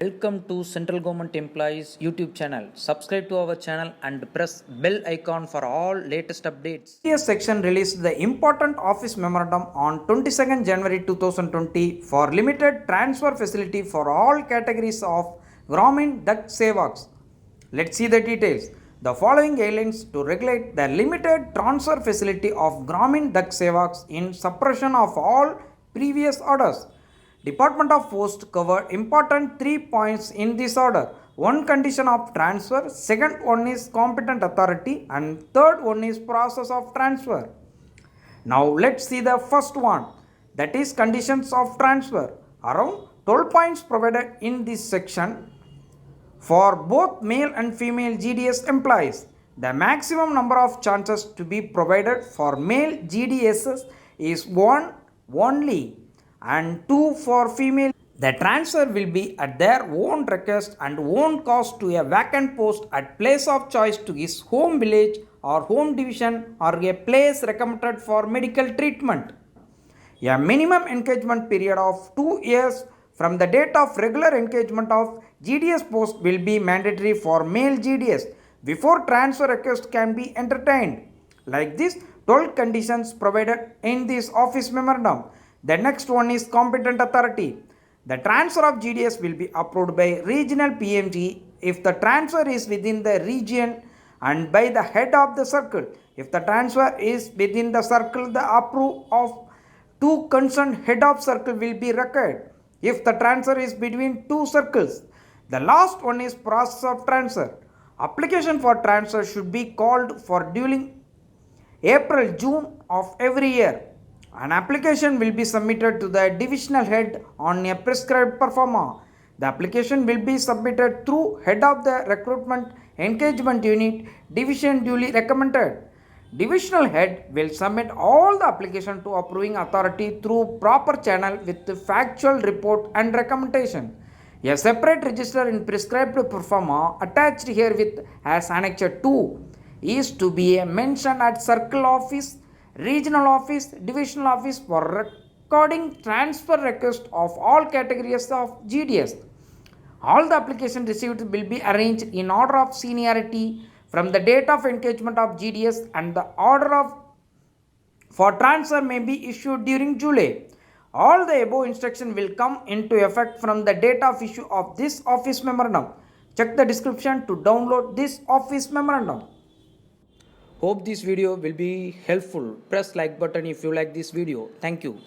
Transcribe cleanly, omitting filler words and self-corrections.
Welcome to Central Government Employees YouTube channel. Subscribe to our channel and press bell icon for all latest updates. GDS section released the important office memorandum on 22nd January 2020 for limited transfer facility for all categories of Gramin Dak Sevaks. Let's see the details. The following guidelines to regulate the limited transfer facility of Gramin Dak Sevaks in suppression of all previous orders. Department of Post covered important 3 points in this order. One condition of transfer, second one is competent authority, and third one is process of transfer. Now let's see the first one, that is conditions of transfer. Around 12 points provided in this section for both male and female GDS employees. The maximum number of chances to be provided for male GDSs is 1 only and 2 for female. The transfer will be at their own request and own cost to a vacant post at place of choice to his home village or home division or a place recommended for medical treatment. A minimum engagement period of 2 years from the date of regular engagement of GDS post will be mandatory for male GDS before transfer request can be entertained. Like this, 12 conditions provided in this office memorandum. The next one is competent authority. The transfer of GDS will be approved by regional PMG if the transfer is within the region and by the head of the circle. If the transfer is within the circle, the approval of 2 concerned head of circle will be required. If the transfer is between 2 circles, the last one is process of transfer. Application for transfer should be called for during April, June of every year. An application will be submitted to the divisional head on a prescribed performer. The application will be submitted through head of the recruitment engagement unit, division duly recommended. Divisional head will submit all the application to approving authority through proper channel with the factual report and recommendation. A separate register in prescribed performer attached herewith as Annex 2 is to be mentioned at circle office, regional office, divisional office for recording transfer request of all categories of GDS. All the application received will be arranged in order of seniority from the date of engagement of GDS, and the order of for transfer may be issued during July. All the above instruction will come into effect from the date of issue of this office memorandum. Check the description to download this office memorandum. Hope this video will be helpful. Press like button if you like this video. Thank you.